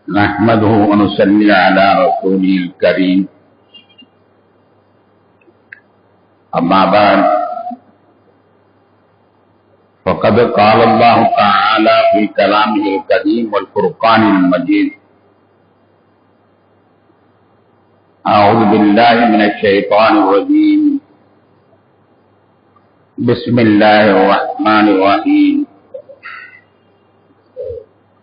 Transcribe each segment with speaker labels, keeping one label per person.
Speaker 1: نحمده ونصلي على رسوله الكريم أما بعد فقد قال الله تعالى في كلامه القديم والفرقان المجيد أعوذ بالله من الشيطان الرجيم بسم الله الرحمن الرحيم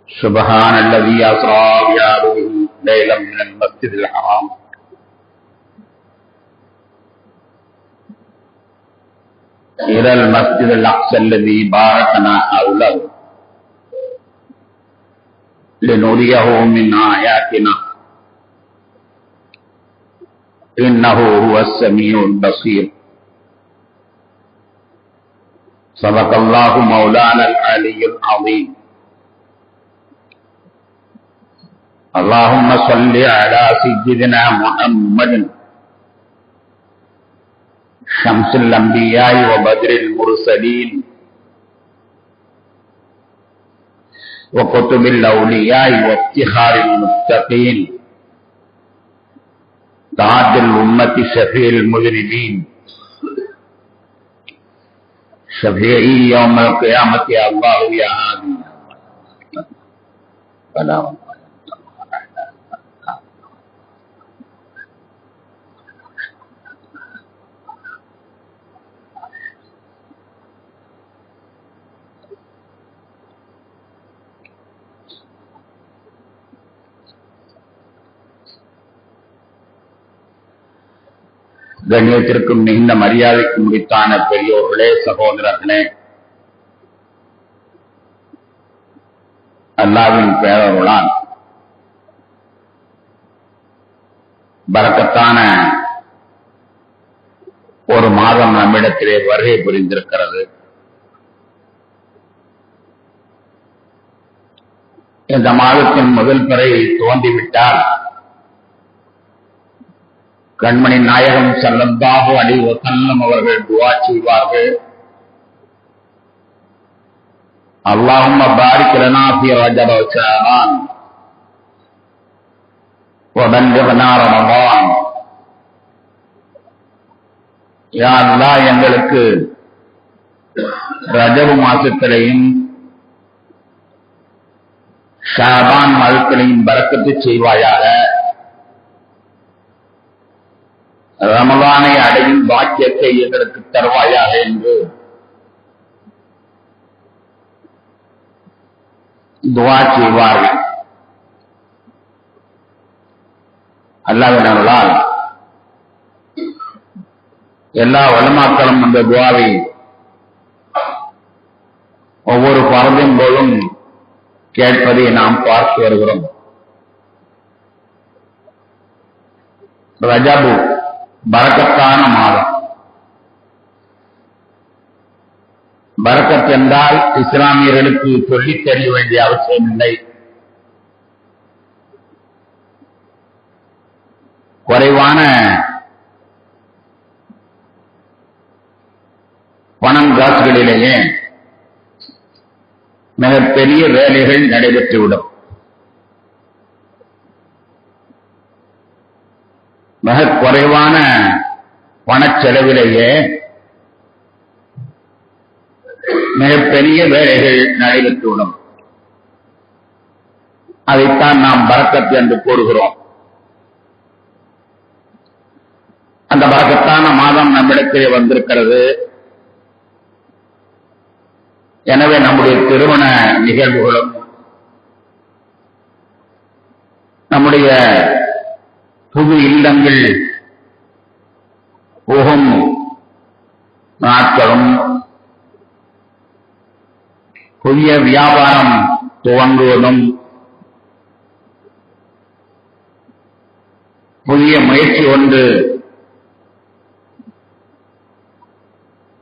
Speaker 1: سبحان الذي أسرى بعبده ليلا من المسجد الحرام إلى المسجد الأقصى الذي باركنا حوله لنريه من آياتنا إنه هو السميع البصير صدق الله مولانا العلي العظيم اللهم صل على سيدنا محمد شمس الأنبياء وبدر المرسلين وكتب الأولياء وافتخار المتقين تاج الأمة شفيع المذنبين شفيعي يوم القيامة يا الله يا هادي سلام கண்ணியத்திற்கும் மிகுந்த மரியாதைக்கும் முடித்தான பெரியோர்களே, சகோதரர்களே, அல்லாஹ்வின் பேரருளால் பரக்கத்தான ஒரு மாதம் நம்மிடத்திலே வருகை புரிந்திருக்கிறது. இந்த மாதத்தின் முதல் பிறை தோன்றிவிட்டால் கண்மணி நாயகம் ஸல்லல்லாஹு அலைஹி வஸல்லம் அவர்கள் துஆ செய்வார்கள். அல்லாஹும்ம பாரிக் லனா ஃபீ ரஜப வ ஷஅபான் வ பல்லிக்னா ரமதான். யா அல்லாஹ், எங்களுக்கு ரஜபு மாசத்திலையும் ஷஅபான் மாதத்திலையும் பரக்கத்து செய்வாயாக. ரமலானை அடையும் பாக்கியத்தை எங்களுக்கு தருவாயாக என்று துஆ செய்வார்கள். அல்லாஹ்வினால் எல்லா உலமாக்களும் அந்த துஆவை ஒவ்வொரு பரதின் போதும் கேட்பதை நாம் பார்த்து வருகிறோம். ரஜபு பரக்கத்தான மாதம். பரக்கத் என்றால் இஸ்லாமியர்களுக்கு சொல்லித் தெரிய வேண்டிய அவசியம் இல்லை. குறைவான பணம் காசுகளிலேயே மிகப்பெரிய வேலைகள் நடைபெற்றுவிடும். மிக குறைவான பணச்செலவிலேயே மிகப்பெரிய வேலைகள் நடைபெற்றுவிடும். அதைத்தான் நாம் பரக்கத் என்று கூறுகிறோம். அந்த பரக்கத்தான மாதம் நம்மிடத்திலே வந்திருக்கிறது. எனவே நம்முடைய திருமண நிகழ்வுகளும் நம்முடைய புது இல்லங்கள் புகும் நாட்களும் புதிய வியாபாரம் துவங்குவதும் புதிய முயற்சி ஒன்று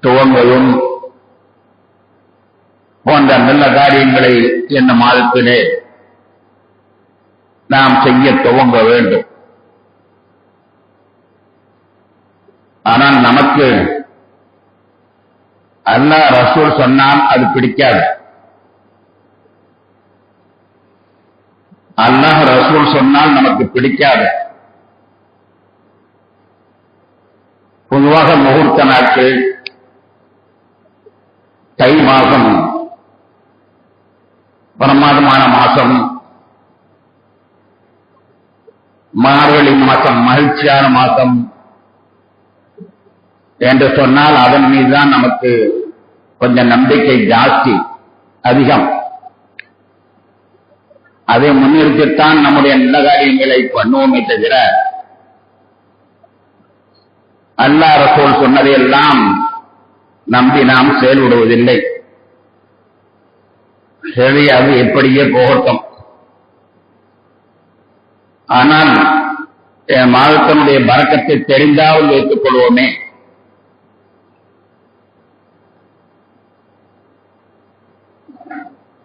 Speaker 1: துவங்குவதும் போன்ற நல்ல காரியங்களை இந்த மாதத்திலே நாம் செய்ய துவங்க வேண்டும். ஆனால் நமக்கு அல்லாஹ் ரசூல் சொன்னால் அது பிடிக்காது. அல்லாஹ் ரசூல் சொன்னால் நமக்கு பிடிக்காது. பொதுவாக முகூர்த்த நாட்கள், தை மாதம் பிரமாதமான மாசம், மார்கழி மாசம் மகிழ்ச்சியான மாசம் என்று சொன்னால் அதன் மீதுதான் நமக்கு கொஞ்சம் நம்பிக்கை ஜாஸ்தி, அதிகம். அதை முன்னிறுத்தித்தான் நம்முடைய நல்ல காரியங்களை பண்ணுவோமே தவிர அல்லாஹ் ரசூல் சொன்னதையெல்லாம் நம்பி நாம் செயல்படுவதில்லை. சரி, அது எப்படியே போகட்டும். ஆனால் என் மாதத்தினுடைய பரக்கத்தை தெரிந்தால் வைத்துக் கொள்வோமே.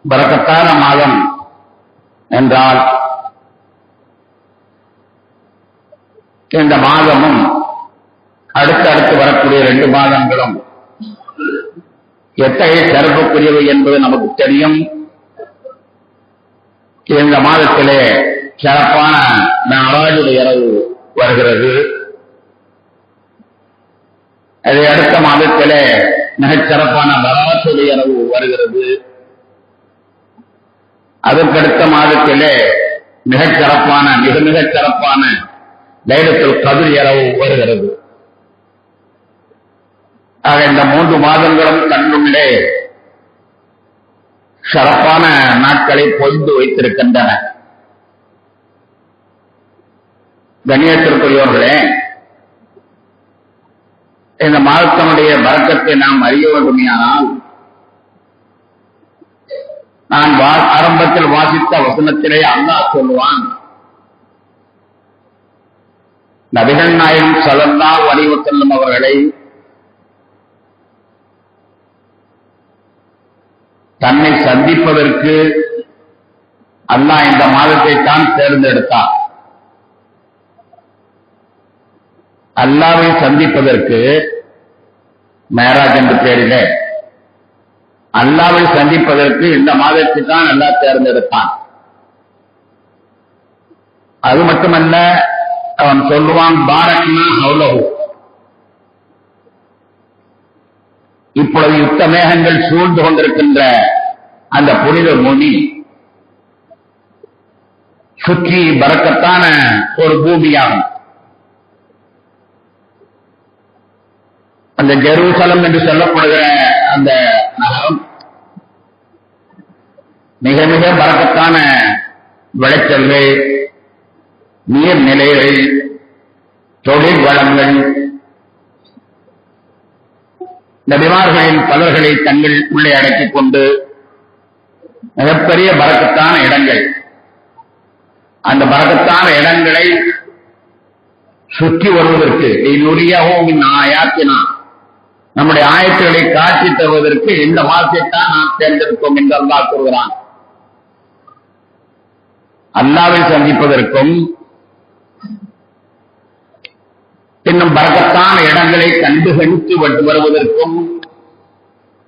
Speaker 1: பரக்கத்தான மாதம் என்றால் இந்த மாதமும் அடுத்தடுத்து வரக்கூடிய 2 மாதங்களும் எத்தகைய சிறப்புக்குரியவை என்பது நமக்கு தெரியும். இந்த மாதத்திலே சிறப்பான நாராஜுடைய இரவு வருகிறது. அதை அடுத்த மாதத்திலே மிகச் சிறப்பான பராசுடைய இரவு வருகிறது. அதற்கடுத்த மாதத்திலே மிகச் சிறப்பான மிகச் சிறப்பான லைலத்துல் கத்ர் இரவு வருகிறது. ஆக இந்த 3 மாதங்களும் கண்ணுள்ளே சிறப்பான நாட்களை பொய்ந்து வைத்திருக்கின்றன. கண்ணியத்திற்குரியவர்களே, இந்த மாதத்தினுடைய பரக்கத்தை நாம் அறிய வேண்டுமையானால் நான் ஆரம்பத்தில் வாசித்த வசனத்திலே அல்லாஹ் சொல்லுவான், நபிகள் நாயகம் ஸல்லல்லாஹு அலைஹி வஸல்லம் அவர்களை தன்னை சந்திப்பதற்கு அல்லாஹ் இந்த மாதத்தை தான் தேர்ந்தெடுத்தார். அல்லாஹ்வை சந்திப்பதற்கு மேராஜ் என்ற பெயரிலே அல்லாஹ்வை சந்திப்பதற்கு இந்த மாதத்தை தான் அல்லாஹ் தேர்ந்தெடுத்தான். அது மட்டுமல்ல, அவன் சொல்லுவான், பாரக்னா ஹவுலஹு, இப்பொழுது யுத்த மேகங்கள் சூழ்ந்து கொண்டிருக்கின்ற அந்த புனித பூமி சுற்றி பரக்கத்தான ஒரு பூமியாகும். அந்த ஜெருசலம் என்று சொல்லப்படுகிற அந்த நகரம் மிக மிக பரக்கத்தான விளைச்சல்கள், நீர்நிலைகள், தொழில் வளங்கள், நபிமார்களின் பலர்களை தங்கள் உள்ளே அடக்கிக் கொண்டு மிகப்பெரிய பரக்கத்தான இடங்கள். அந்த பரக்கத்தான இடங்களை சுற்றி வருவதற்கு ஆயாத்தினா நம்முடைய ஆயத்துகளை காட்சி தருவதற்கு இந்த மாதத்தைத்தான் நாம் தேர்ந்தெடுப்போம் என்று அல்லாஹ் கூறுகிறான். அல்லாஹ்வை சந்திப்பதற்கும் இன்னும் பரக்கத்தான இடங்களை கண்டுகணித்து வருவதற்கும்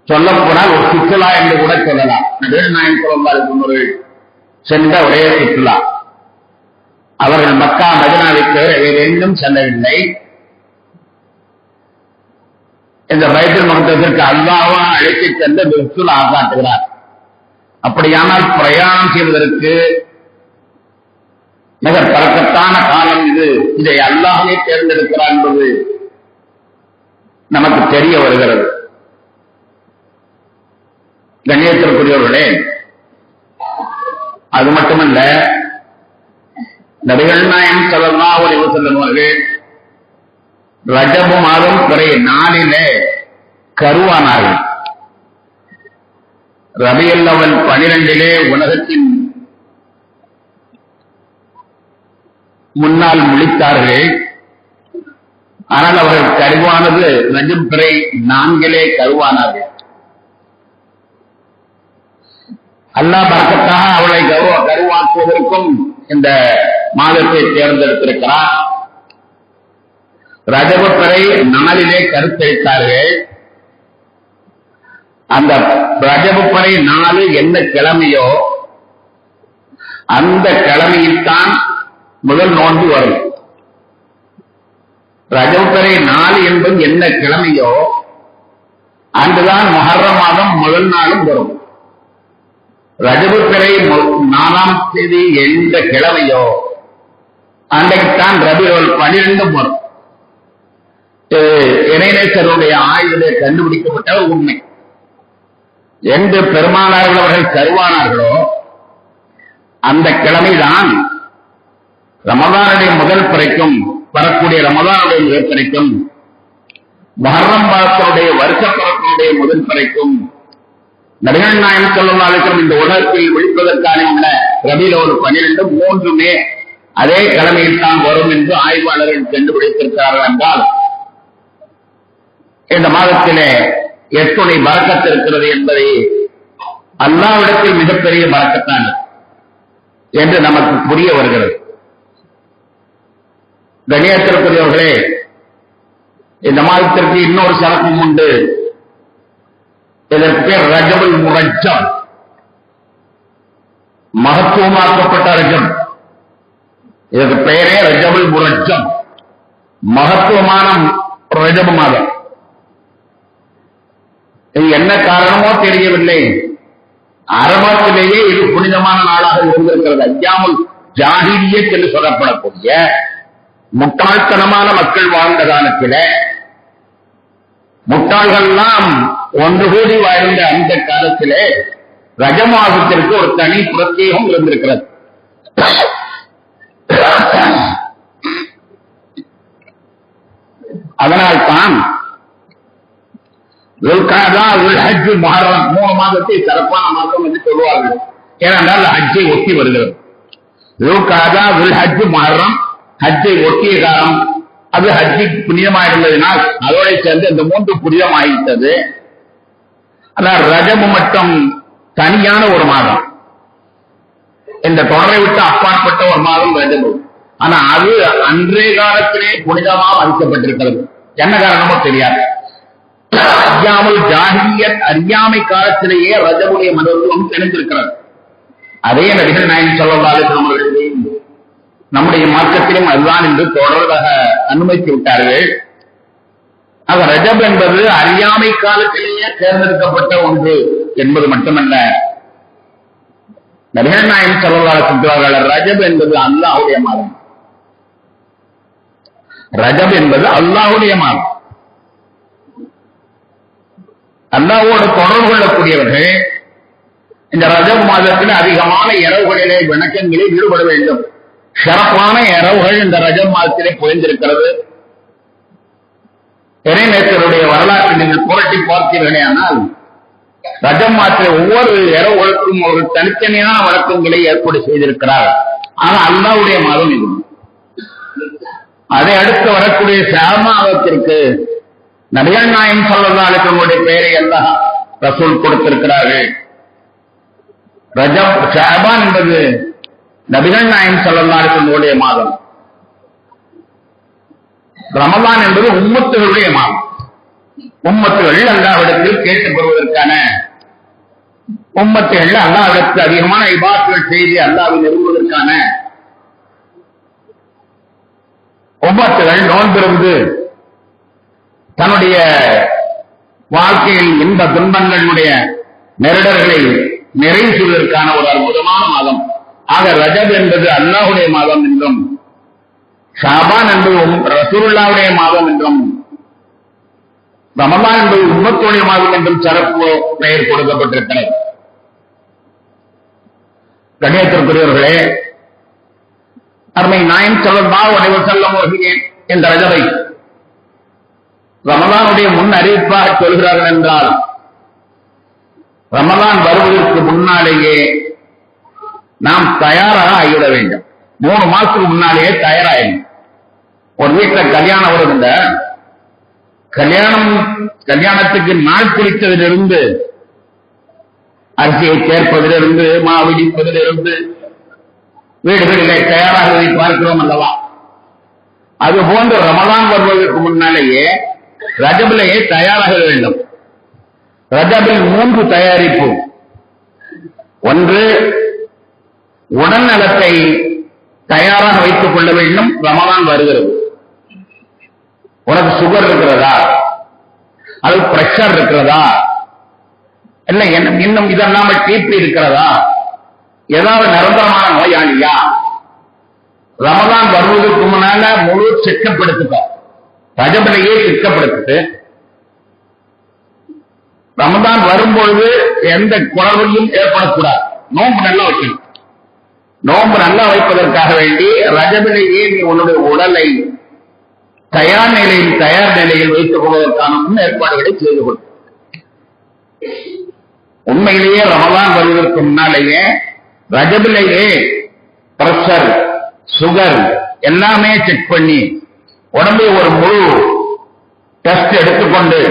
Speaker 1: சொல்லப்போனால் ஒரு சுற்றுலா என்று கூட சொல்லலாம். நபிகள் நாயகம் ஸல்லல்லாஹு அலைஹி வஸல்லம் சென்ற ஒரே சுற்றுலா. அவர்கள் மக்கா மதீனாவை தவிர வேறு எங்கும் செல்லவில்லை. இந்த பைத்துல் மக்தஸிற்கு அல்லாஹ்வா அழைத்துச் சென்ற சுற்றுலா காட்டுகிறார். அப்படியானால் பிரயாணம் செய்வதற்கு மிக பரக்கத்தான காலம் இது. இதை அல்லாஹ்வே தேர்ந்தெடுக்கிறார் என்பது நமக்கு தெரிய வருகிறது. கண்ணியத்திற்குரியவர்களே, அது மட்டுமல்ல, நபிகள் நாயகம் ஸல்லல்லாஹு அலைஹி வஸல்லம் அவர்கள் ரஜப மாதம் பிறை நாளிலே கருவானார்கள். ரபியுல் அவ்வல் 12 உலகத்தின் முன்னால் முழித்தார்கள். ஆனால் அவர்கள் கருவானது ரஜப் பிறை 4 கருவானார்கள். அல்லாஹ் பரக்கத்தாக அவளை கருவாக்குவதற்கும் இந்த மாதத்தை தேர்ந்தெடுத்திருக்கிறார். ரஜப பிறை 4 கருத்தரித்தார்கள். அந்த ரஜப பிறை 4 என்ன கிழமையோ அந்த கிழமையில்தான் முதல் நோன்பு வரும். ரஜபுத்தரை 4 என்பது என்ன கிழமையோ அன்றுதான் முஹர்ரம் மாதம் முதல் நாளும் வரும். ரஜபுத்தரை 4ஆம் தேதி எந்த கிழமையோ அன்றைக்குத்தான் ரபியுல் 12 வரும். இணையேசருடைய ஆய்விலே கண்டுபிடிக்கப்பட்ட உண்மை. என்று பெருமானார்கள் அவர்கள் கருவானார்களோ அந்த கிழமைதான் ரமதானுடைய முதல் பிறைக்கும் வரக்கூடிய ரமதானுடைய முதல் பிறைக்கும் முஹர்ரம் மாதத்தினுடைய வருஷ பிறப்பினுடைய முதல் பிறைக்கும் நபிகள் நாயகம் ஸல்லல்லாஹு அலைஹி வஸல்லம் இந்த உலகத்தில் விழிப்பதற்கான உள்ள ரபியுல் 12 மூன்றுமே அதே கிழமையில் தான் வரும் என்று ஆய்வாளர்கள் கண்டுபிடித்திருக்கிறார்கள் என்றால் இந்த மாதத்திலே எத்துணை பரக்கத்து இருக்கிறது என்பதை அல்லாஹ்விடத்தில் மிகப்பெரிய பரக்கத்தான் என்று நமக்கு புரிய வருகிறது. கண்ணியத்திற்குரியவர்களே, இந்த மாதத்திற்கு இன்னொரு சிறப்பும் உண்டு. இதற்கு பேர் ரஜபுல் முரஜம், மகத்துவமாக்கப்பட்ட ரஜம். இதற்கு பெயரே ரஜபுல் முரஜம், மகத்துவமான ரஜபு மாதம். இது என்ன காரணமோ தெரியவில்லை, அரபத்திலேயே இது புனிதமான நாளாக இருந்திருக்கிறது. ஐயாமுல் ஜாஹிலிய்யத் என்று சொல்லப்படக்கூடிய முட்டாள்தனமான மக்கள் வாழ்ந்த காலத்திலே முட்டாள்கள்லாம் ஒன்று கூடி வாழ்ந்த அந்த காலத்திலே ரஜ மாதத்திற்கு ஒரு தனி பிரத்யேகம் இருந்திருக்கிறது. அதனால்தான் முஹர்ரம் 3 மாதத்தை சிறப்பான மாதம் என்று சொல்வார்கள். ஏனென்றால் ஹஜ்ஜை ஒட்டி வருகிறது. முஹர்ரம் ஹஜ்ஜை ஒட்டிய காலம், அது ஹஜ்ஜி புனிதமாயிருந்ததினால் அதோட சேர்ந்து இந்த 3 புனிதமாகிவிட்டது. ஆனால் ரஜபு மட்டும் தனியான ஒரு மாதம், இந்த தொடரை விட்டு அப்பாற்பட்ட ஒரு மாதம் ரஜபு. ஆனா அது அன்றைய காலத்திலே புனிதமாக மதிக்கப்பட்டிருக்கிறது. என்ன காரணமோ தெரியாது. ஐயாமுல் ஜாஹிலிய்யத் அறியாமை காலத்திலேயே ரஜபுடைய மகத்துவம் தெரிந்திருக்கிறது. அதே நபிகள் நாயகம் ஸல்லல்லாஹு அலைஹி வஸல்லம் அவர்கள் நம்முடைய மார்க்கத்திலும் அதுதான் என்று தொடர்பாக அனுமதித்து விட்டார்கள். ஆக ரஜப் என்பது அறியாமை காலத்திலேயே தேர்ந்தெடுக்கப்பட்ட ஒன்று என்பது மட்டுமல்ல, நபிகள் நாயகம் ஸல்லல்லாஹு அலைஹி வஸல்லம் ரஜப் என்பது அல்லாஹ்வுடைய மாதம். ரஜப் என்பது அல்லாஹ்வுடைய மாதம். அல்லாஹ்வோடு தொடர்பு கொள்ளக்கூடியவர்கள் இந்த ரஜப் மாதத்தில் அதிகமான இரவுகளிலே வணக்கங்களில் ஈடுபட வேண்டும். சிறப்பான இரவுகள் இந்த ரஜப் மாதத்திலே புரிந்திருக்கிறது. இறைநேசருடைய வரலாற்றை நீங்கள் புரட்டி பார்த்தீர்களே ஆனால் ரஜப் மாதத்தில் ஒவ்வொரு இரவுகளுக்கும் ஒரு தனித்தனியான வழக்கங்களை ஏற்பாடு செய்திருக்கிறார். ஆனால் அல்லாஹ்வுடைய மாதம் இது. அதை அடுத்து வரக்கூடிய ஷஅபானத்திற்கு நபிகள் நாயகம் ஸல்லல்லாஹு அலைஹி வஸல்லம் பெயரை அல்லாஹ் ரசூல் கொடுத்திருக்கிறார்கள். ரஜப் ஷஅபான் என்பது நபிகள் நாயகம் ஸல்லல்லாஹு அலைஹி வஸல்லம் மாதம். ரமலான் என்பது உம்மத்துகளுடைய மாதம். உம்மத்துகள் அல்லாஹ்விடத்தில் கேட்டுப் பெறுவதற்கான உம்மத்துகள் அல்லாஹ்விடத்தில் அதிகமான இபாதத்துகள் செய்து அல்லாஹ்வை நெருங்குவதற்கான உம்மத்துகள் நோன்பிருந்து தன்னுடைய வாழ்க்கையில் இன்ப துன்பங்களுடைய நெருடர்களை நிறைவு செய்வதற்கான ஒரு அற்புதமான மாதம். ஆக ரஜப் என்பது அல்லாஹ்வுடைய மாதம் என்றும், ஷாபான் என்பது ரசூலுல்லாஹ்வுடைய மாதம் என்றும், ரமலான் என்பது உம்மத்துடைய மாதம் என்றும் சிறப்பு பெயர் கொடுக்கப்பட்டிருக்கிறது. கண்ணியத்திற்குரியவர்களே, அருமை நாயகம் ஸல்லல்லாஹு அலைஹி வஸல்லம் அவர்கள் இந்த ரஜபை ரமலானுடைய முன் அறிவிப்பாக சொல்கிறார்கள் என்றால், ரமலான் வருவதற்கு முன்னாலேயே நாம் தயாராக ஆகிவிட வேண்டும். 3 மாசத்துக்கு முன்னாலேயே தயாராகும். ஒரு வீட்டில் கல்யாணம் வருகின்ற கல்யாணத்துக்கு நாள் குறித்ததிலிருந்து, அரிசியை சேர்ப்பதிலிருந்து, மாவிடிப்பதிலிருந்து, வீடுகளிலே தயாராகுவதை பார்க்கிறோம் அல்லவா? அதுபோன்று ரமலான் வருவதற்கு முன்னாலேயே ரஜபிலேயே தயாராக வேண்டும். ரஜபில் 3 தயாரிப்பு. ஒன்று உடல் நலத்தை தயாராக வைத்துக் கொள்ள வேண்டும். ரமலான் வருகிறது. உனக்கு சுகர் இருக்கிறதா, அது பிரஷர் இருக்கிறதா, இல்ல இன்னும் இதெல்லாம் டிபி இருக்கிறதா, ஏதாவது நிரந்தரமான நோயாளியா, ரமலான் வருவதற்கு முன்னால முழு செக்கப் எடுத்துக்க, ரஜபிலேயே செக்கப் எடுத்துட்டு ரமலான் வரும்பொழுது எந்த குளர்வையும் ஏற்படக்கூடாது. நோன்பு நல்லா வைக்கணும். நோன்பு நல்லா வைப்பதற்காக வேண்டி ரஜபிலேயே நீ உன்னுடைய உடலை தயார் நிலையில் வைத்துக் கொள்வதற்கான முன் ஏற்பாடுகளை செய்து கொள். உண்மையிலேயே ரமலான் வருவதற்கு முன்னாலேயே ரஜபிலேயே பிரஷர், சுகர் எல்லாமே செக் பண்ணி உடம்பை ஒரு முழு டெஸ்ட் எடுத்துக்கொண்டு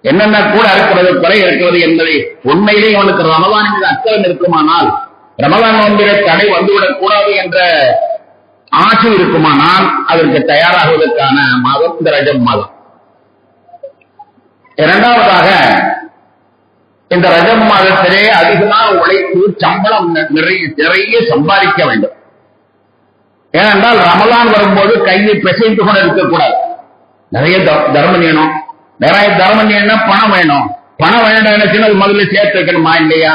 Speaker 1: என்னென்ன கூட இருக்கிறது, குறை இருக்கிறது என்பதை உண்மையிலேயே அவனுக்கு ரமலான் மீது அக்கறை இருக்குமானால், ரமலான் நோன்பிலே தடை வந்துவிடக் கூடாது என்ற ஆசை இருக்குமானால் அதற்கு தயாராகுவதற்கான மாதம் இந்த ரஜப் மாதம். இரண்டாவதாக, இந்த ரஜப் மாதத்திலே அதிகமாக உழைத்து சம்பளம் நிறைய சம்பாதிக்க வேண்டும். ஏனென்றால் ரமலான் வரும்போது கையை பிசைந்து கொண்டு இருக்கக்கூடாது. நிறைய தர்மம் வேணும். நிறைய தர்மம் வேணும்னா பணம் வேணும். பணம் வேணும் முதல்ல சேர்த்து வைக்கணுமா இல்லையா?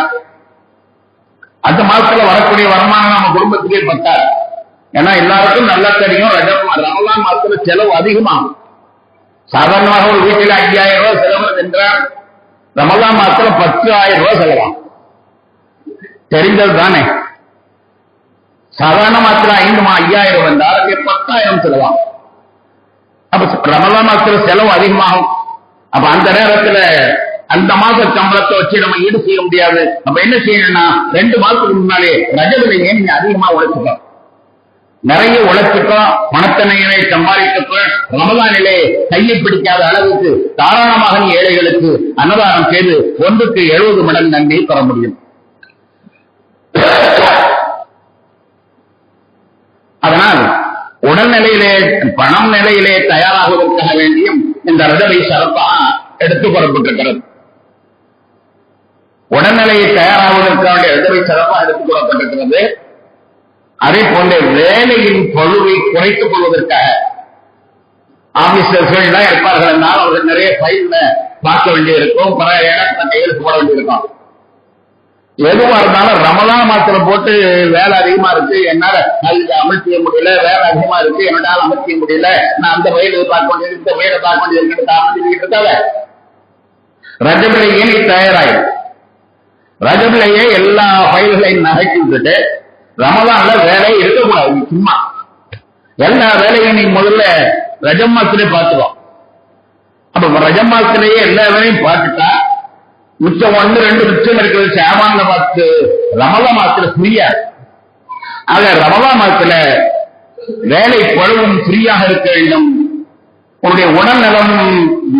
Speaker 1: அந்த மாதத்துல வரக்கூடிய வருமானம் நம்ம குடும்பத்துக்கே பத்தாது. ஏன்னா எல்லாருக்கும் நல்லா தெரியும், ரமலான் மாதத்துல செலவு அதிகமாகும். சாதாரணமாக ஒரு வீட்டில் 5000 ரூபாய் செலவு என்றால் ரமலான் மாதத்துல 10,000 ரூபாய் செலவாகும். தெரிஞ்சது தானே. சாதாரண மாதத்துல 5000 என்றால் 10,000 செலவாகும். அப்ப ரமலான் மாதத்துல செலவு அதிகமாகும். அப்ப அந்த நேரத்துல அந்த மாச சம்பளத்தை வச்சு நம்ம ஈடு செய்ய முடியாது. நம்ம என்ன செய்யணும்னா 2 மாசத்துக்கு முன்னாலே ரஜபிலேயே நீங்க அதிகமா உழைச்சுக்கோ, நிறைய உழைச்சுக்கோ, பணத்தனையை சம்பாதிக்கோ. ரமலானிலே கையை பிடிக்காத அளவுக்கு தாராளமாக நீ ஏழைகளுக்கு அன்னதானம் செய்து 1க்கு 70 மடங்கு நன்மை பெற முடியும். அதனால் உடல்நிலையிலே பணம் நிலையிலே தயாராகுவதற்காக வேண்டியும் இந்த ரஜபை சிறப்பாக எடுத்துக் கொள்ளப்பட்டிருக்கிறது. உடல்நிலையை தயாராகுவதற்காக ரஜபை சிறப்பாக எடுத்துக் கொள்ளப்பட்டிருக்கிறது. அதே போன்ற வேலையின் பழுவை குறைத்துக் கொள்வதற்காக ஆபீசர்கள் எல்லாம் இருப்பார்கள் என்றால் அவர்கள் நிறைய ஃபைல்ல பார்க்க வேண்டியிருக்கும், பல இடத்துல கையெழுத்து போட வேண்டியிருக்கும். எதுவா இருந்தாலும் ரமலான் மாத்திர போட்டு வேலை அதிகமா இருக்கு, என்னால அமல் செய்ய முடியல, வேலை அதிகமா இருக்கு, என்னால் அமல் செய்ய முடியல, நான் அந்த வயது பார்க்க வேண்டியது, இந்த வயதை பார்க்க வேண்டியது இருக்காத. ரஜபிலேயே நீ தயாராயிடும். ரஜபிலேயே எல்லா ஃபைல்களையும் நகைச்சு விட்டுட்டு ரமலான்ல வேலையை இருக்கக்கூடாது. சும்மா எல்லா வேலையும் நீ முதல்ல ரஜம் மாசத்திலே பார்த்துக்கோ. அப்ப ரஜம் மாசத்திலேயே எல்லா வேலையும் பார்த்துட்டா மிச்சம் 1-2 மிச்சம் இருக்கிறது சாமான பார்த்து ரமலான் மாசத்துல ஃப்ரீயா. ஆக ரமலான் மாசத்துல வேலை பழுவும் ஃப்ரீயாக இருக்க வேண்டும். உன்னுடைய உடல்நலம்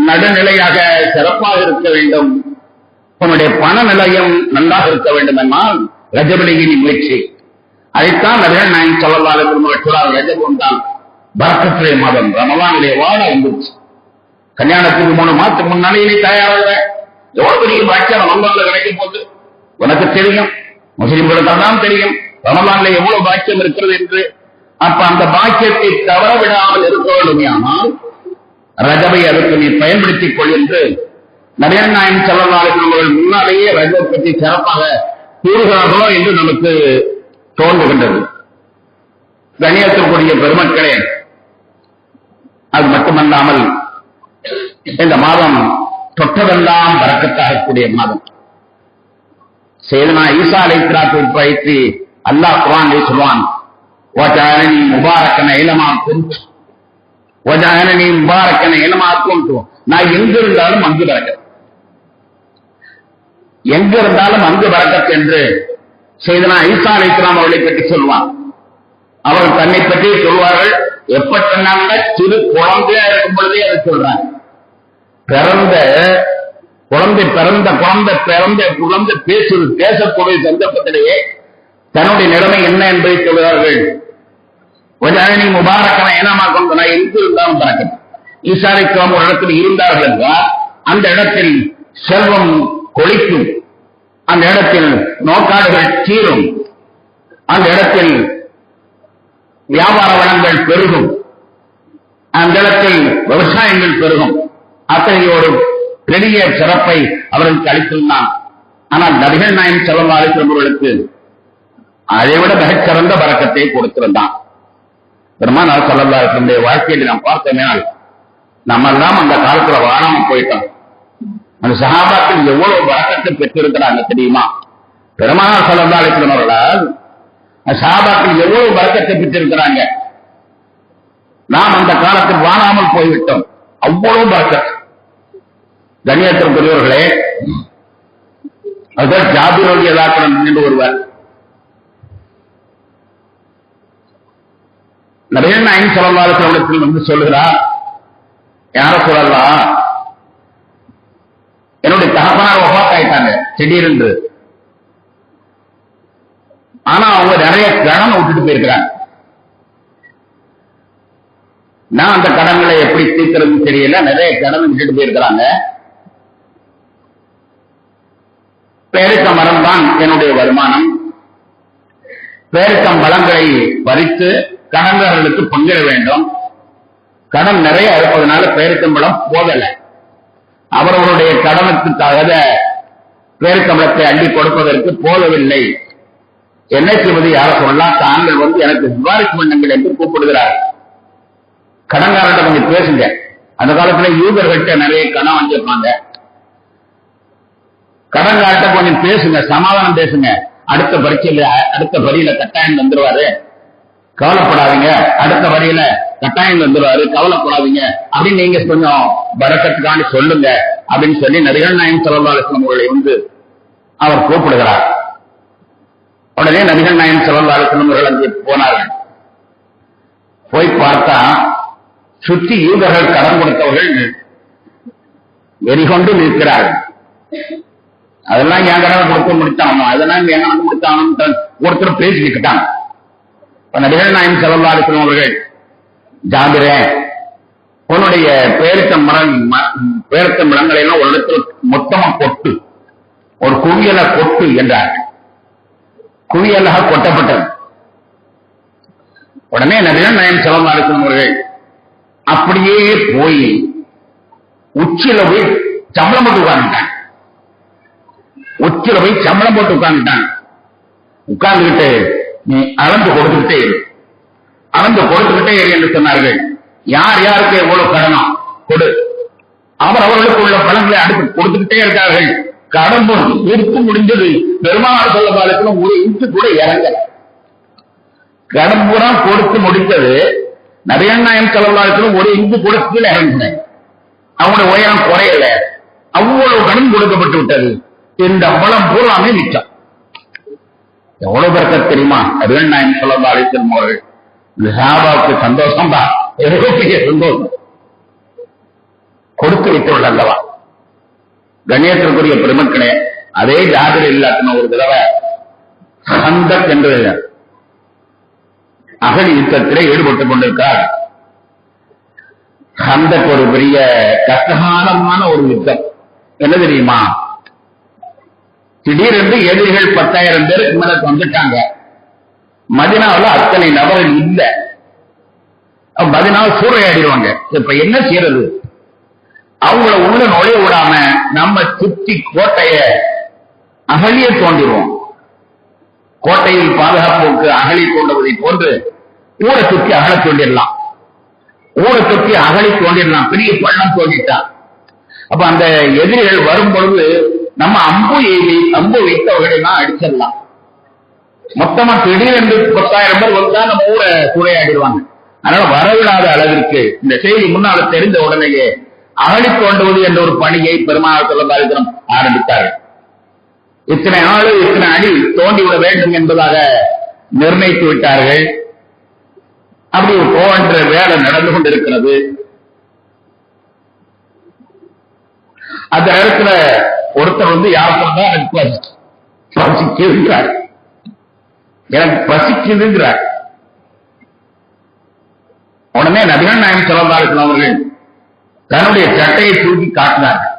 Speaker 1: நடுநிலையாக சிறப்பாக இருக்க வேண்டும். உன்னுடைய பண நிலையம் நன்றாக இருக்க வேண்டும் என்றால் ரஜபிலேயே நீ முயற்சி. அதைத்தான் நபிகள் நாயகம் ஸல்லல்லாஹு அலைஹி வஸல்லம் சொல்றாங்க, ரஜப் வந்தால் பரக்கத்துடைய மாதம், ரமலானுடைய வாட வந்துச்சு. கல்யாணத்துக்கு 3 மாதத்துக்கு முன்னாலே நீ தயாராக எவ்வளவு பெரிய பாக்கியம் ரமலான்ல கிடைக்கும் போது உனக்கு தெரியும், முஸ்லிம்களுக்கு தான் தெரியும் ரமலான்ல எவ்வளவு பாக்கியம் இருக்கிறது என்று. அப்ப அந்த பாக்கியத்தை தவற விடாமல் இருக்க வேண்டுமானால் ரஜபை அதற்கு நீ பயன்படுத்திக் கொள் என்று நபிகள் நாயகம் ஸல்லல்லாஹு அலைஹி வஸல்லம் முன்னாலேயே ரஜப் பற்றி சிறப்பாக கூறுகிறார்களோ என்று நமக்கு தோன்றுகின்றது. கண்ணியத்திற்குரிய பெருமக்களே, அது மட்டுமல்லாமல் இந்த மாதம் தொட்டதெல்லாம் பரக்கத்தாகக்கூடிய மாதம். செய்தனா ஈசா அலைஹிஸ்ஸலாத்தை பற்றி அல்லாஹ் குர்ஆனிலே சொல்வான், வஜஅலனி முபாரக்கன ஐனமா குன்து வஜஅலனி முபாரக்கன ஐனமா குன்து. நான் எங்க இருந்தாலும் அங்கு பரக்கத், எங்க இருந்தாலும் அங்கு பரக்கத் என்று செய்தனா ஈசா அலைஹிஸ்ஸலாம் அவர்களை பற்றி சொல்வான். அவர் தன்னை பற்றி சொல்வார்கள். எப்ப சொன்னாங்க? சிறு குழந்தையா இருக்கும் பொழுதே அதை சொல்றாங்க. குழந்தை பேசக்கூடிய சந்தர்ப்பத்திலேயே தன்னுடைய நிலைமை என்ன என்பதை சொல்கிறார்கள். வஜஅலனி முபாரக்கன ஐனமா குன்து, நான் எங்கு இருந்தாலும் பரக்கத். ஈசா அலைஹிஸ்ஸலாம் ஒரு இடத்தில் இருந்தார்கள் என்றால் அந்த இடத்தில் செல்வம் கொளிக்கும், அந்த இடத்தில் நோக்காடுகள் தீரும், அந்த இடத்தில் வியாபார வளங்கள் பெருகும், அந்த இடத்தில் விவசாயங்கள் பெருகும். அத்தகைய ஒரு பெரிய சிறப்பை அவர்களுக்கு அளித்திருந்தான். ஆனால் நபிகள் நாயகம் ஸல்லல்லாஹு அலைஹி வஸல்லம் அவர்களுக்கு அதைவிட மிகச்சிறந்த பரக்கத்தை கொடுத்திருந்தான். பெருமானார் ஸல்லல்லாஹு அலைஹி வஸல்லம் வாழ்க்கையில் நாம் பார்த்தோமேனால் நம்ம எல்லாம் அந்த காலத்துல வாழாம போயிட்டோம். அந்த சஹாபாக்கள் எவ்வளவு பரக்கத்தை பெற்றிருக்கிறாங்க தெரியுமா? பெருமானார் ஸல்லல்லாஹு அலைஹி வஸல்லம் அவர்களால் சஹாபாக்கள் எவ்வளவு பரக்கத்தை பெற்றிருக்கிறாங்க. நாம் அந்த காலத்தில் வாழாமல் போய்விட்டோம். அவ்வளவு பரக்கத். கண்ணியத்திற்குரியவர்களே, அதுதான் ஜாபிர் ரலியல்லாஹு அன்ஹு என்று ஒருவர் நபிகள் நாயகம் ஸல்லல்லாஹு அலைஹி வஸல்லம் வந்து சொல்லுகிறார், யா ரசூலல்லாஹ், என்னுடைய தகப்பனார் வஃபாத் ஆயிட்டாங்க திடீரென்று. ஆனா அவங்க நிறைய கடன் விட்டுட்டு போயிருக்கிறாங்க. நான் அந்த கடன்களை எப்படி தீர்க்கிறது தெரியல, நிறைய கடன் விட்டுட்டு போயிருக்கிறாங்க. பேரித்த மரம் தான் என்னுடைய வருமானம். பேரித்தம் பழங்களை பறித்து கடன்காரர்களுக்கு பங்கிட வேண்டும். கடன் நிறைய இருப்பதனால பேரித்தம்பழம் போதலை. அவர்களுடைய கடனுக்கு தகுந்த பேரித்தம்பழத்தை அள்ளி கொடுப்பதற்கு போதவில்லை. என்ன செய்வது? யார சொல்லலாம், தாங்கள் வந்து எனக்கு சிபாரிசு பண்ணுங்கள் என்று கூப்பிடுகிறார். கடன்காரர்கிட்ட கொஞ்சம் பேசுங்க. அந்த காலத்துல யூதர்கள்ட்ட நிறைய கடன் வாங்கியிருப்பாங்க. கடன்கார்ட்ட கொஞ்சம் பேசுங்க, சமாதானம் பேசுங்க. அடுத்த பரீட்சையில அடுத்த வரியில கட்டாயம் வந்துருவாரு, கவலைப்படாதீங்க. அடுத்த வரியில கட்டாயம் வந்துருவாரு, கவலைப்படாதீங்க அப்படின்னு நீங்க கொஞ்சம் பரக்கத்துக்காண்டி சொல்லுங்க அப்படின்னு சொல்லி நபிகள் நாயகம் ஸல்லல்லாஹு அலைஹி வஸல்லம் அவர்களை வந்து அவர் கூப்பிடுகிறார். உடனே நபிகள் நாயகம் ஸல்லல்லாஹு அலைஹி வஸல்லம் அவர்கள் அங்கே போனார்கள். போய் பார்த்தா சுற்றி யூதர்கள் கடன் கொடுத்தவர்கள் வெறிகொண்டு நிற்கிறார்கள். அதெல்லாம் என் கடன் கொடுக்க முடித்தாகணும், அதெல்லாம் என் கடன் கொடுத்தாகணும் ஒருத்தர் பேசிக்கிட்டாங்க. நபிகள் நாயகம் ஸல்லல்லாஹு அலைஹி வஸல்லம் அவர்கள், ஜாபிரே, உன்னுடைய பேரித்த மரங்களை எல்லாம் ஒரு இடத்துல மொத்தமா கொட்டு, ஒரு குவியல கொட்டு என்றார். குவியலாக கொட்டப்பட்டது. உடனே நபிகள் நாயகம் ஸல்லல்லாஹு அலைஹி வஸல்லம் அவர்கள் அப்படியே போய் உச்சியில போய் சம்பளம் போட்டு உட்கார்ந்துட்டாங்க. உச்சியில போய் சம்பளம் போட்டு உட்கார்ந்துட்டாங்க. உட்கார்ந்துகிட்டு நீ அளந்து கொடுத்துக்கிட்டே இரு, அளந்து கொடுத்துக்கிட்டே இரு என்று சொன்னார்கள். யார் யாருக்கு எவ்வளவு கடனும் கொடு. அவர்களுக்கு உள்ள பலன்களை அடுத்து கொடுத்துக்கிட்டே இருக்கார்கள். கடன் எடுத்து முடிஞ்சது. பெருமானார் ஸல்லல்லாஹு அலைஹி வஸல்லம் ஒரு இன்ச்சு கூட இறங்கல. கடன் பூரா கொடுத்து முடித்தது. நபிகள் நாயகம் ஸல்லல்லாஹு அலைஹி வஸல்லம் ஒரு இன்ச்சு கூட கீழே இறங்கின. அவங்களுடைய உயரம் குறையல. அவ்வளவு கடன் கொடுக்கப்பட்டு விட்டது. இந்த பலம் பூராமே மிச்சம். எவ்வளவு பரக்கத் தெரியுமா? நபிகள் நாயகம் ஸல்லல்லாஹு அலைஹி வஸல்லம் அவர்கள் இந்த சஹாபாவுக்கு சந்தோஷம் தான், பெரிய சந்தோஷம். கொடுத்து விட்டுள்ள அல்லவா? கண்ணியத்திற்குரிய பெருமக்களே, அதே ஜாபிர் இல்லாட்டின ஒரு தடவை ஹந்தக் என்று அகழி யுத்தத்திலே ஈடுபட்டுக் கொண்டிருக்கார். ஹந்தக் ஒரு பெரிய கஷ்டகாலமான ஒரு யுத்தம். என்ன தெரியுமா? திடீரென்று எதிரிகள் 10,000 பேருக்கு மேல வந்துட்டாங்க. மதீனாவுல அத்தனை நபர்கள் இல்ல. மதீனாவை சூறையாடிடுவாங்க. இப்ப என்ன செய்யறது? அவங்கள உள்ள நுழைய விடாம நம்ம சுத்தி கோட்டைய அகழிய தோண்டிடுவோம். கோட்டையில் பாதுகாப்புக்கு அகழி தோண்டுவதை போன்று ஊரை சுற்றி அகல தோண்டிடலாம். ஊரை சுற்றி அகழி தோண்டிடலாம். பெரிய பள்ளம் தோண்டிட்டான். அப்ப அந்த எதிரிகள் வரும் பொழுது நம்ம அம்பு வைத்தவர்களை எல்லாம் அடிச்சிடலாம். மொத்தமா திடீரென்று 10,000 பேர் வந்தா நம்ம ஊரை சூறையாடிடுவாங்க. அதனால வரவிடாத அளவிற்கு இந்த செய்தி முன்னால தெரிந்த உடனேயே அகழி தோண்டுவது என்ற ஒரு பணியை பெருமானார் ஸல்லல்லாஹு அலைஹி வஸல்லம் ஆரம்பித்தார்கள். இத்தனை நாள் இத்தனை அடி தோண்டிவிட வேண்டும் என்பதாக நிர்ணயித்து விட்டார்கள். அப்படி போன்ற வேலை நடந்து கொண்டிருக்கிறது. அந்த நேரத்துல ஒருத்தர் வந்து யார் சொன்னா எனக்கு பசிக்குதுங்கிறார், எனக்கு பசிக்குதுங்கிறார். உடனே நபிகள் நாயகம் ஸல்லல்லாஹு அலைஹி வஸல்லம் அவர்கள் தன்னுடைய சட்டையை தூக்கி காட்டினார்கள்.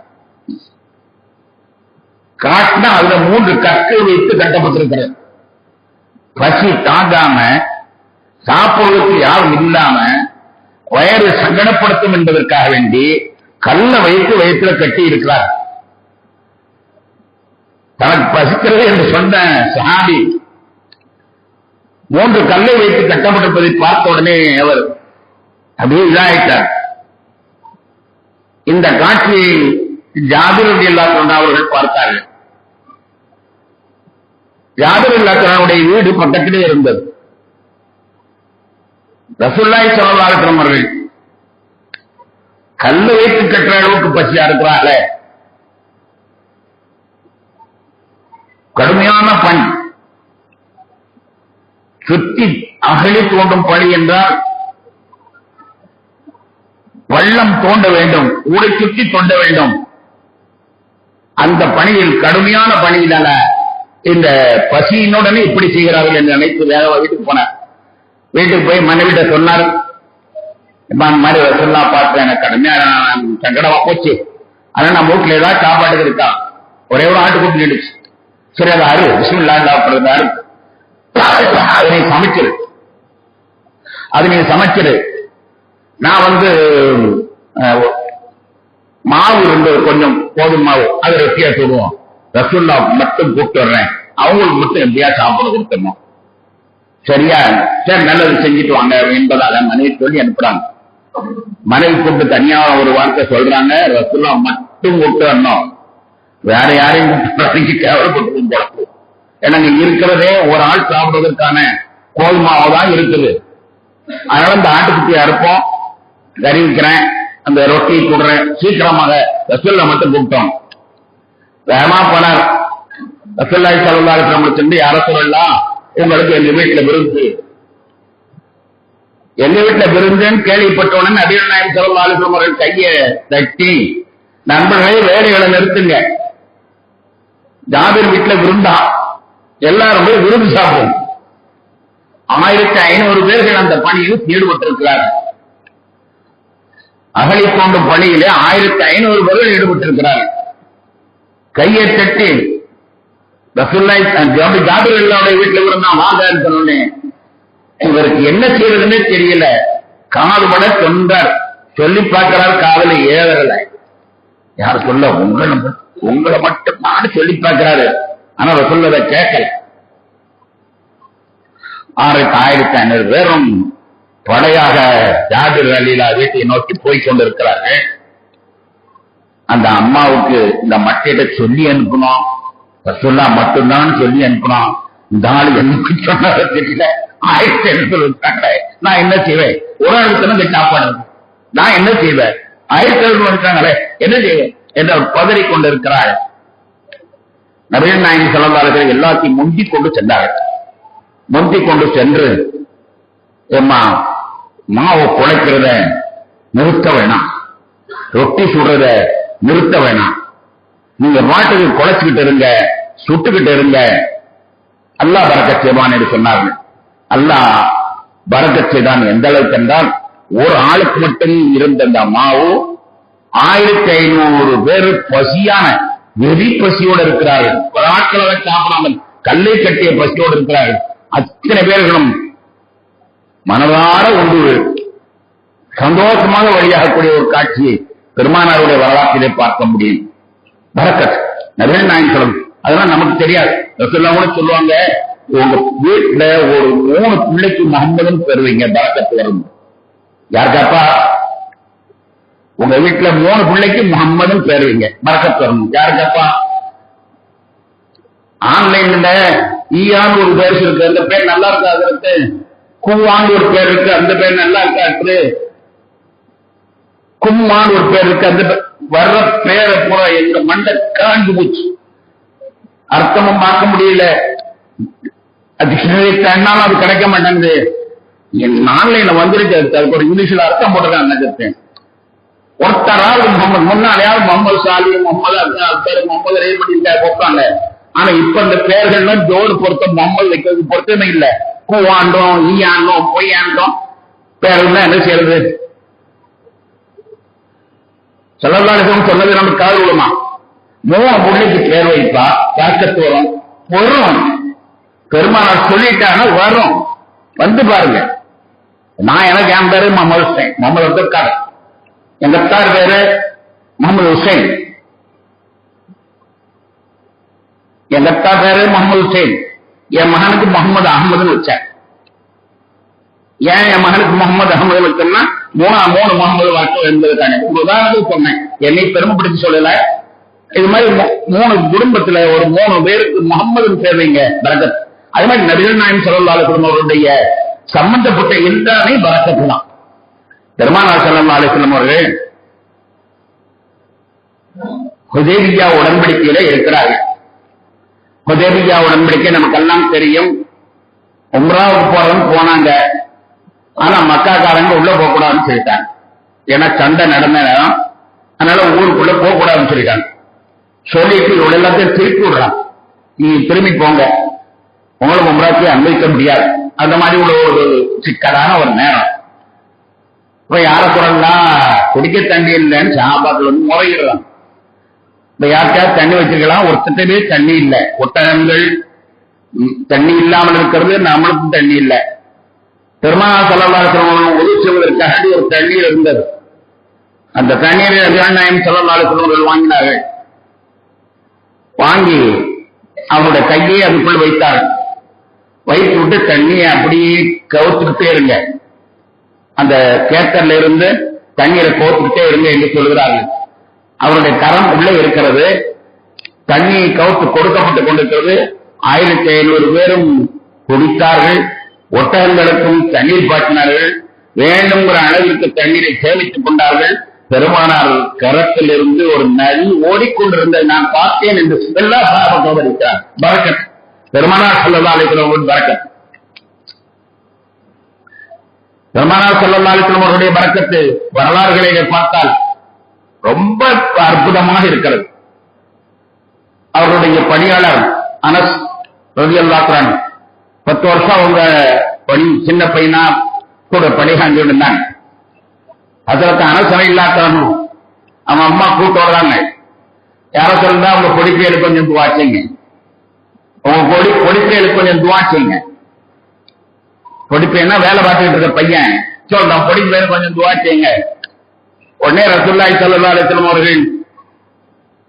Speaker 1: காட்டினா அதுல 3 கற்கள் வைத்து கட்டப்பட்டிருக்கிறது. பசி தாங்காம சாப்பிடுவதற்கு யாரும் இல்லாம வயறு சங்கடப்படுத்தும் என்பதற்காக வேண்டி கல்ல வைத்து வயிற்றுல கட்டி இருக்கிறார். தனக்கு பசிக்கிறது என்று சொன்ன சஹாபி 3 கல்லை வைத்து கட்டப்பட்டிருப்பதை பார்த்த உடனே அவர் அப்படியே இதாயிட்டார். இந்த காட்சியை ஜாபிர் ரலியல்லாஹு அன்ஹு அவர்கள் பார்த்தார்கள். ஜாபிர் ரலியல்லாஹு அன்ஹுடைய வீடு பக்கத்திலே இருந்தது. ரசூலுல்லாஹி ஸல்லல்லாஹு அலைஹி வஸல்லம் அவர்கள் கல்லை வைத்து கட்டுற அளவுக்கு பசியா இருக்கிறார்களே, கடுமையான பணி, சுற்றி அகழி தோண்டும் பணி என்றால் பள்ளம் தோண்ட வேண்டும், ஊரை சுற்றி தோண்ட வேண்டும். அந்த பணியில் கடுமையான பணியினால இந்த பசியினுடனே இப்படி செய்கிறார்கள் என்று நினைத்து வேற வீட்டுக்கு போனார். வீட்டுக்கு போய் மனைவிட்ட சொன்னார், மாதிரி சொல்லா பார்த்து எனக்கு கடுமையா சங்கடமா போச்சு, ஆனா நம்ம வீட்டுல ஏதாவது சாப்பாட்டுக்கு இருக்கா, ஒரே ஒரு ஆட்டுக்குட்டி நின்றுச்சு, சரி அது அரு பிஸ்மில்லா சாப்பிடுறது, அதை சமைச்சிரு, அது நீங்க சமைச்சிரு. நான் மாவு இருந்தது, கொஞ்சம் கோதுமை மாவு, அதை ரொட்டியா சொல்லுவோம், ரசூல்லா மட்டும் கூப்பிட்டு வர்றேன், அவங்களுக்கு மட்டும் எப்படியா சாப்பிட கொடுத்துடணும். சரியா, சரி நல்லது செஞ்சுட்டு வாங்க என்பதாக மனைவி சொல்லி அனுப்புறாங்க. மனைவி கூப்பிட்டு தனியா ஒரு வார்த்தை சொல்றாங்க, ரசூல்லா மட்டும் கூப்பிட்டு வரணும், வேற யாரையும் கூப்பிட்டு கேவலப்பட்டு போடணும். எனக்கு இருக்கிறதே ஒரு ஆள் சாப்பிடுவதற்கான கோதுமாவை தான் இருக்குது. அதனால இந்த ஆட்டுக்குட்டியை அறுப்போம், கறி வைக்கிறேன், அந்த ரொட்டி கொடுறேன், சீக்கிரமாக ரசூல்லா மட்டும் கூப்பிட்டோம். வேகமா போனார். ரசூலுல்லாஹி ஸல்லல்லாஹு அலைஹி வஸல்லம் சென்று, யா ரசூலல்லாஹ், உங்களுக்கு எங்க வீட்டுல விருந்து, எங்க வீட்டுல விருந்துன்னு கேள்விப்பட்டவுடனே நபிகள் நாயகம் ஸல்லல்லாஹு அலைஹி வஸல்லம் அவர்கள் கையை தட்டி, நண்பர்களே வேலைகளை நிறுத்துங்க, ஜாபிர் வீட்டுல விருந்தா, எல்லாரும் போய் விருந்து சாப்பிடும். 1500 பேர்கள் அந்த பணியில் ஈடுபட்டிருக்கிறார்கள். அகழி தோண்டும் பணியிலே 1500 பேர்கள் ஈடுபட்டிருக்கிறார்கள். கையை தட்டி ரசூலுல்லாஹி ஜாபிர் ரலியல்லாஹு வீட்டுல விருந்தா வாங்க சொன்னோன்னே இவருக்கு என்ன செய்யறதுன்னு தெரியல, காதுபட சொன்னார், சொல்லி பார்க்கிறார், காதல ஏறல. யார் சொல்ல, உங்களை மட்டும் நான் சொல்லி பார்க்கிறாரு, ஆனா சொல்றத கேட்கல. 1500 பேரும் படையாக ஜாபிர் ரலியல்லாஹு வீட்டை நோக்கி போய் கொண்டிருக்கிறார்கள். அந்த அம்மாவுக்கு இந்த மட்டையிட்ட சொல்லி அனுப்பணும், ரசூலுல்லாஹ் மட்டும்தான் சொல்லி அனுப்பணும். இந்த ஆள் எனக்கு சொன்னதை தெரியல, 1500 இருக்காங்க, நான் என்ன செய்வேன், ஒரு ஆளுக்கு சாப்பாடு நான் என்ன செய்வேன், 1500 இருக்காங்களே என்ன செய்வேன் என்று பதறி கொண்டிருக்கிறார். நபிகள் நாயகம் ஸல்லல்லாஹு அலைஹி வஸல்லம் எல்லாத்தையும் முந்திக் கொண்டு சென்றார்கள். முந்திக் கொண்டு சென்று, ஏம்மா மாவை குழைக்கிறத நிறுத்த வேணாம், ரொட்டி சுடுறத நிறுத்த வேணாம், நீங்க மாட்டுக்கு குழைச்சுக்கிட்டு இருங்க, சுட்டுக்கிட்டு இருங்க, அல்லாஹ் பரக்கத் செய்வான் என்று சொன்னார்கள். அல்லாஹ் பரக்கத் செய்தான் எந்த அளவுக்கு என்றால், ஒரு ஆளுக்கு மட்டும் இருந்த அந்த மாவு 1500 பேர் பசியான வெறி பசியோடு இருக்கிறார்கள். ஒரு ஆட்களை சாப்பிடாமல் கல்லை கட்டிய பசியோடு இருக்கிறார்கள். அத்தனை பேர்களும் மனதார ஒன்று சந்தோஷமாக வழியாகக்கூடிய ஒரு காட்சியை பெருமானாருடைய வரலாற்றிலே பார்க்க முடியும். பரக்கத் நபிகள் நாயகம் ஸல்லல்லாஹு, அதெல்லாம் நமக்கு தெரியாது. ரசூலுல்லாஹ் கூட சொல்லுவாங்க, உங்க வீட்டுல ஒரு 3 பிள்ளைக்கு முகம்மதுன்னு பெறுவீங்க, பரக்கத்து வரும். யாருக்காப்பா? உங்க வீட்டுல 3 பிள்ளைக்கு முகம்மதுன்னு பெறுவீங்க, பரக்கத்து வரணும். யாருக்காப்பா? ஆன்லைன்ல ஈயான்னு ஒரு பேர் இருக்கு, அந்த பேர் நல்லா இருக்காது. குவான்னு ஒரு பேர் இருக்கு, அந்த பேர் நல்லா இருக்காது. கும்மான்னு ஒரு பேர் இருக்கு, அந்த வர்ற பேரை பூரா எங்க மண்டை காஞ்சு போச்சு, அர்த்தமும் பார்க்க முடியல. டிக்ஷனரி தேடினாலும் அது கிடைக்க மாட்டேங்குது. ஆன்லைன்ல வந்துருக்கு, அதுக்கு ஒரு இங்கிலீஷ்ல அர்த்தம் போட்டிருக்காங்க. ஒருத்தரால் முகமது, முன்னாலேயாவது முகமது சாலி, முகமது அக்தர், முகமது ரேபடி போட்டாங்க. ஆனா இப்ப இந்த பெயர்கள்லாம் ஜோடு பொருத்தம் முகமது வைக்கிறது பொருத்தமே இல்லை. கூவாண்டோம், ஈயாண்டோம், பொய்யாண்டோம் பேரெல்லாம் என்ன செய்யறது? ஸல்லல்லாஹு அலைஹி வஸல்லம் சொன்னது நமக்கு காது விடுமா? 3 பிள்ளைக்கு பேர் வைப்பா, பரக்கத்து வரும். பெருமானார் சொல்லிட்டாங்க, வரும், வந்து பாருங்க. நான் எனக்கு என் பேரு முகமது ஹுசைன், முகமது அப்துல் காதர். எங்க அத்தார் பேரு முகமது ஹுசைன், எங்க அத்தா பேரு முகமது ஹுசைன். என் மகனுக்கு முகமது அகமதுன்னு வச்சேன். ஏன் என் மகனுக்கு முகமது அகமது வச்சோம்னா மூணு முகமது வாக்கு என்பதுக்கான உதாரணத்துக்கு சொன்னேன். என்னை பெருமைப்படுத்தி சொல்லல. இது மாதிரி 3 குடும்பத்துல ஒரு 3 பேருக்கு முகமது தேவைங்க பரக்கத். அது மாதிரி நபிகள் நாயகம் ஸல்லல்லாஹு அலைஹி வஸல்லம் அவருடைய சம்பந்தப்பட்ட எல்லாமே பரக்கத்து தான். பெருமானார் ஸல்லல்லாஹு அலைஹி வஸல்லம் அவர்கள் ஹுதைபியா உடன்படிக்கையில இருக்கிறார்கள். ஹுதைபியா உடன்படிக்கை நமக்கெல்லாம் தெரியும். உம்ராவுக்கு போறவங்க போனாங்க. ஆனா மக்காக்காரங்க உள்ள போக கூடாதுன்னு சொல்லிட்டாங்க. ஏன்னா சண்டை நடந்த நேரம், அதனால ஊருக்குள்ள போக கூடாதுன்னு சொல்லிட்டாங்க. சொல்லிட்டு இவங்க எல்லாத்தையும் திருப்பி விடுறாங்க. நீங்க திரும்பி போங்க, உங்களுக்கு உம்ராக்கு அனுமதிக்க முடியாது. அந்த மாதிரி உள்ள ஒரு சிக்கலான ஒரு நேரம். இப்ப யார குரல்லாம் குடிக்க தண்ணி இல்லைன்னு சஹாபாக்கள் வந்து முறையிடுறாங்க. இப்ப யாருக்காவது தண்ணி வச்சிருக்கலாம், ஒருத்தட்டே தண்ணி இல்லை. ஒட்டகங்கள் தண்ணி இல்லாமல் இருக்கிறது, நம்மளுக்கும் தண்ணி இல்லை. பெருமானார் ஸல்லல்லாஹு அலைஹி வஸல்லம் உதவி செய்வதற்காக ஒரு தண்ணீர் இருந்தது. அந்த தண்ணீரை நபிகள் நாயகம் ஸல்லல்லாஹு அலைஹி வஸல்லம் வாங்கினார்கள். வாங்கி அவருடைய கையை அதுக்குள் வைத்தார்கள். வைத்து விட்டு தண்ணியை அப்படியே கவுத்துக்கிட்டே இருங்க, அந்த கேட்டர்ல இருந்து தண்ணீரை கோத்துக்கிட்டே இருங்க என்று சொல்கிறார்கள். அவருடைய கரம் உள்ளே இருக்கிறது, தண்ணி கவுத்து கொடுக்கப்பட்டுக் கொண்டிருக்கிறது. 1500 பேரும் குடித்தார்கள். ஒட்டகங்களுக்கும் தண்ணீர் பாய்ச்சினார்கள். வேண்டுங்கிற அளவிற்கு தண்ணீரை சேமித்துக் கொண்டார்கள். பெருமானார் கரத்தில் இருந்து ஒரு நதி ஓடிக்கொண்டிருந்ததை நான் பார்த்தேன் என்று எல்லா சஹாபாக்களும் இருக்கிறார். பரக்கத், பெருமானார் ஸல்லல்லாஹு அலைஹி வஸல்லம் பரக்கத். பெருமானார் ஸல்லல்லாஹு அலைஹி வஸல்லம் அவருடைய பரக்கத்து வரலாறுகளை பார்த்தால் ரொம்ப அற்புதமாக இருக்கிறது. அவருடைய பணியாளர் அனஸ் ரலியல்லாஹு அன்ஹு 10 வருஷம் அவங்க பணி, சின்ன பையனா கூட பணிகாண்டி இருந்தாங்க. அதற்கு அனஸ் ரலியல்லாஹு அன்ஹு அவன் அம்மா கூட்டு வர்றாங்க. யார சொல்றா, அவங்க பொடிப்பைகளுக்கு கொஞ்சம் துவா செய்யுங்க, உங்க பொடிப்பைகளுக்கு கொஞ்சம் துவா செய்யுங்க. பொடிப்பையனா வேலை பார்த்துக்கிட்டு இருக்க பையன் சொல்றான், பொடிப்பையனுக்கு கொஞ்சம் துவா செய்யுங்க. உடனே ரசூலுல்லாஹி ஸல்லல்லாஹு அலைஹி வஸல்லம் அவர்கள்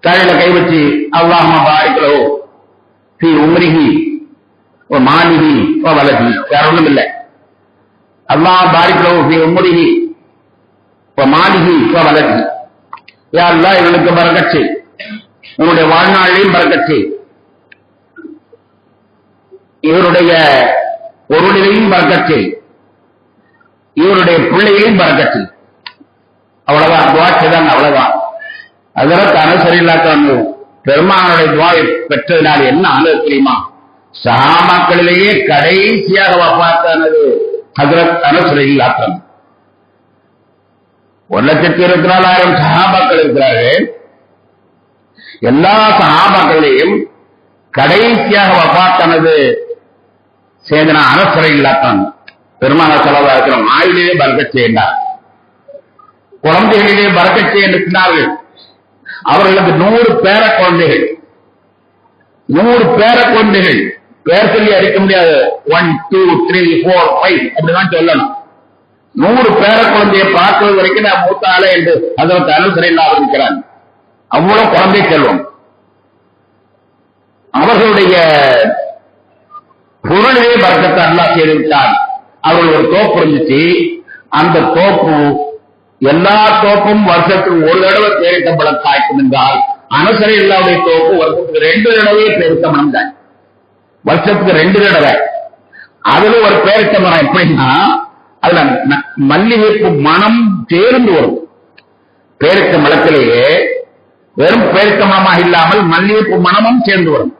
Speaker 1: தலையில கை வச்சு அல்லாஹும்ம பாரிக் லஹு ஃபீ உம்ரிஹி வ மாலிஹி வ வலதிஹி, வேற ஒண்ணும் இல்லை. அல்லாஹ் பாரிக் லஹு ஃபீ உம்ரிஹி வ மாலிஹி வ வலதிஹி, யா அல்லாஹ் இவனுக்கு பரக்கத் செய், உன்னுடைய வாழ்நாளையும் பரக்கத் செய், இவருடைய பொருளிலையும் பரக்கத் செய், இவருடைய பிள்ளைகளையும் பரக்கத் செய். அவ்வளவுதான், துவா செய்தாங்க, அவ்வளவுதான். அதற்கு அனுசரில்லாத பெருமானுடைய துவாவை பெற்றதினால் என்ன ஆனது தெரியுமா? சஹாபாக்களிலேயே கடைசியாக வஃபாத்தானது ஹஜ்ரத் அனஸ் ரலியல்லாஹு அன்ஹு. 1,24,000 சஹாபாக்கள் இருக்கிறார்கள். எல்லா சஹாபாக்களிலேயும் கடைசியாக வஃபாத்தானது சேதனா அனஸ் ரலியல்லாஹு அன்ஹு. பெருமானார் ஸல்லல்லாஹு அலைஹி வஸல்லம் ஆயுளிலே பரக்கத் செய்தார், குழந்தைகளிலே பரக்கத் செய்ய சொன்னார்கள். அவர்களுக்கு 100 பேர குழந்தைகள், 100 பேர குழந்தைகள். பேர் சொல்லி அடிக்க முடியாது. 1 2 3 4 5 அப்படிதான் சொல்லணும். 100 பேர குழந்தையை பார்க்கிறது வரைக்கும் நான் மூத்தாளே என்று அதற்கு அனுசரில்லாக இருக்கிறான். அவ்வளவு குழந்தை செல்வம். அவர்களுடைய பொருளிலே பரக்கத்தை அல்லாஹ் செய்துவிட்டார். அவர்கள் ஒரு தோப்பு இருந்துச்சு. அந்த தோப்பு, எல்லா தோப்பும் வருஷத்துக்கு ஒரு தடவை பேரித்தம்பளம் காய்க்கும் என்றால், அனுசரி இல்லாவுடைய தோப்பு வருஷத்துக்கு 2 தடவை பேரித்தம்பளம் தான். வருஷத்துக்கு 2 தடவை. அதுல ஒரு பேரித்தம்பளம் எப்படின்னா, அதுல மல்லிகைப்பு மனம் சேர்ந்து வரும். பேரித்தம்பளத்திலேயே வெறும் பேரித்தம்பளமாக இல்லாமல் மல்லிகைப்பு மனமும் சேர்ந்து வரும்.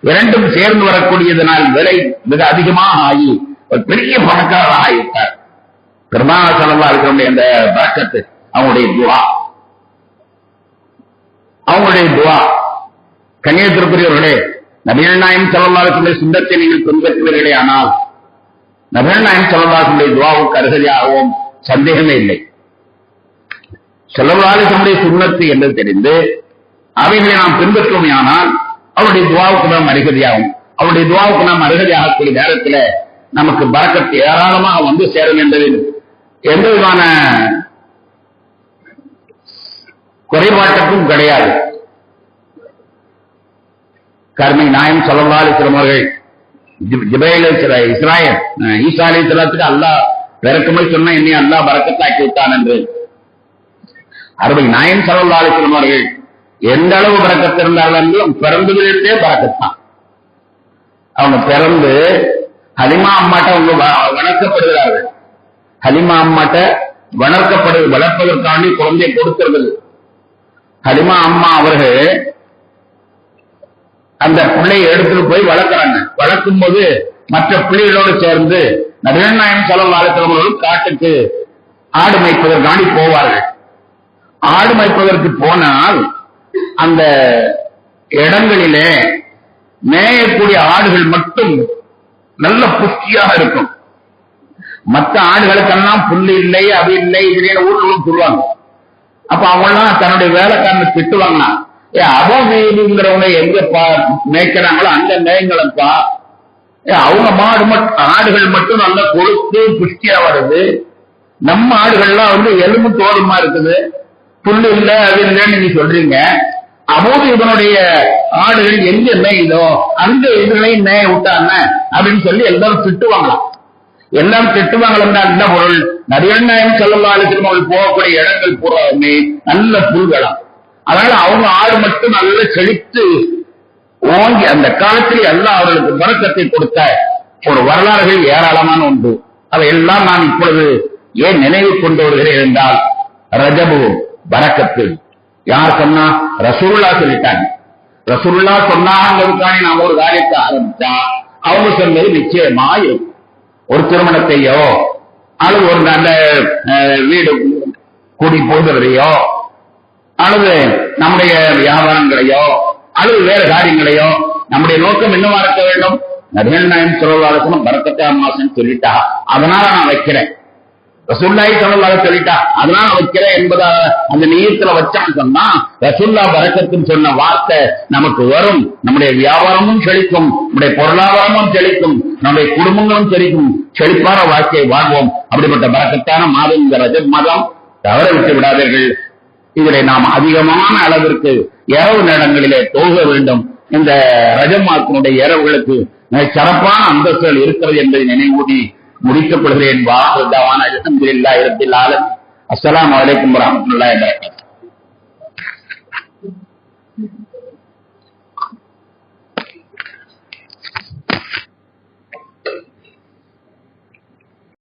Speaker 1: இரண்டும் சேர்ந்து வரக்கூடியதனால் விலை மிக அதிகமாக ஆகி ஒரு பெரிய பணக்காரர் ஆகிவிட்டார். பெருமானார் ஸல்லல்லாஹு அலைஹி வஸல்லம் அந்த பரக்கத்து, அவங்களுடைய துஆ, அவங்களுடைய துஆ. கண்ணியத்திற்குரியவர்களே, நபிகள் நாயகம் ஸல்லல்லாஹு அலைஹி வஸல்லம் சுன்னத்தை நீங்கள் பின்பற்றுவீர்களே ஆனால் நபிகள் நாயகம் ஸல்லல்லாஹு அலைஹி வஸல்லம் துஆவுக்கு அருகதையாகவும் சந்தேகமே இல்லை. ஸல்லல்லாஹு அலைஹி வஸல்லம் சுன்னத்து என்று தெரிந்து அவைகளை நாம் பின்பற்றுவோமே ஆனால் அவருடைய துஆவுக்கு நாம் அருகதையாகும். அவருடைய துவாவுக்கு நாம் அருகதை ஆகக்கூடிய நேரத்தில் நமக்கு பரக்கத்து ஏராளமாக வந்து சேரும் என்பதில் எந்த விதமான குறைபாட்டுக்கும் கிடையாது. கர்மி நாயம் ஸல்லல்லாஹு அலைஹி வஸல்லம் அவர்கள் ஜிப்ரீல் இஸ்ராயல் ஈசா அலைஹிஸ்ஸலாத்துக்கு அல்லாஹ் பிறக்கும்போது சொன்னா என்னை அல்லாஹ் பரக்கத்தாக்கி விட்டான் என்று. அருமை நாயம் ஸல்லல்லாஹு அலைஹி வஸல்லம் அவர்கள் எந்த அளவு பரக்கத்து இருந்தார்கள் என்றும் பிறந்ததிலிருந்தே பரக்கத்தான். அவங்க பிறந்து ஹலிமா அம்மாட்ட அவங்க வளர்க்கப்படுகிறார்கள். ஹலிமா அம்மாட்ட வளர்ப்பதற்காண்டி குழந்தையை கொடுத்திருந்தது. ஹலிமா அம்மா அவர்கள் அந்த பிள்ளையை எடுத்துட்டு போய் வளர்க்கிறாங்க. வளர்க்கும் போது மற்ற பிள்ளைகளோடு சேர்ந்து நபிகள் நாயகம் ஸல்லல்லாஹு அலைஹி வஸல்லம் அவர்கள் காட்டுக்கு ஆடு மேய்ப்பதற்காண்டி போவார்கள். ஆடு மேய்ப்பதற்கு போனால் அந்த இடங்களிலே மேயக்கூடிய ஆடுகள் மட்டும் நல்ல புஷ்டியாக இருக்கும். மற்ற ஆடுகளுக்கெல்லாம் புல்லு இல்லை, அது இல்லை, இதுல ஊர்களும் சொல்லுவாங்க. அப்ப அவங்கெல்லாம் தன்னுடைய வேலைக்காரனை திட்டுவாங்க, அபோமேதுங்கிறவங்க எங்க மேய்க்கிறாங்களோ அந்த மேயங்களப்பா, அவங்க ஆடுகள் மட்டும் நல்லா கொழுத்து புஷ்டியா வருது, நம்ம ஆடுகள்லாம் வந்து எலும்பு தோலுமா இருக்குது, புல்லு இல்ல அது இல்லைன்னு நீங்க சொல்றீங்க. அப்போது இதனுடைய ஆடுகள் எங்க மேயுதோ அந்த இதுகளையும் மேய விட்டாங்க அப்படின்னு சொல்லி எல்லாரும் திட்டுவாங்களாம். எல்லாம் திட்டுவாங்களா என்ன பொருள்? நபிகள் நாயகம் ஸல்லல்லாஹு அலைஹி வஸல்லம் அவர்கள் போகக்கூடிய இடங்கள் பூராவுமே நல்ல புல்களாம். அதனால அவங்க ஆடு மட்டும் நல்ல செழித்து ஓங்கி அந்த காலத்தில் எல்லாம் அவர்களுக்கு பரக்கத்தை கொடுத்த ஒரு வரலாறுகள் ஏராளமான உண்டு. அவையெல்லாம் நான் இப்பொழுது ஏன் நினைவு கொண்டு வருகிறேன் என்றால், ரஜபு பரக்கத்து யார் சொன்னா? ரசூலுல்லாஹ் சொல்லிட்டாங்க. ரசூலுல்லாஹ் சொன்னாங்கிறதுக்காக நாம் ஒரு காரியத்தை ஆரம்பிச்சா அவங்க சொன்னது நிச்சயமா இருக்கும். ஒரு திருமணத்தையோ அல்லது ஒரு நல்ல வீடு கூடி போகிறதையோ அல்லது நம்முடைய வியாபாரங்களையோ அல்லது வேறு காரியங்களையோ நம்முடைய நோக்கம் என்னவா இருக்க வேண்டும்? நபிகள் நாயகம் ஸல்லல்லாஹு அலைஹி வஸல்லம் பரக்கத்தான மாசம் சொல்லிட்டா அதனால நான் வைக்கிறேன், ரசூலுல்லாஹி ஸல்லல்லாஹு அலைஹி சொல்லிட்டா அதனால வைக்கிறேன் என்பதா அந்த நியத்துல வச்சான்னு சொன்னா ரசூலுல்லாஹ் பரக்கத்துன்னு சொன்ன வார்த்தை நமக்கு வரும். நம்முடைய வியாபாரமும் செழிக்கும், நம்முடைய பொருளாதாரமும் செழிக்கும், நம்முடைய குடும்பங்களும் செழிக்கும், செழிப்பான வாழ்க்கையை வாழ்வோம். அப்படிப்பட்ட பரக்கத்தான மாதம் இந்த ரஜப் மாதம் தவற விட்டு விடாதீர்கள். இதிலே நாம் அதிகமான அளவிற்கு இரவு நேரங்களிலே போக வேண்டும். இந்த ரஜப் மாதத்தினுடைய இரவுகளுக்கு சிறப்பான அந்தஸ்துகள் இருக்கிறது என்பதை நினைவூட்டி முடிக்கப்படுகிறேன். அல்ஹம்துலில்லாஹி ரப்பில் ஆலமீன். அஸ்ஸலாமு அலைக்கும் வரஹ்மத்துல்லாஹி வபரகாத்துஹு.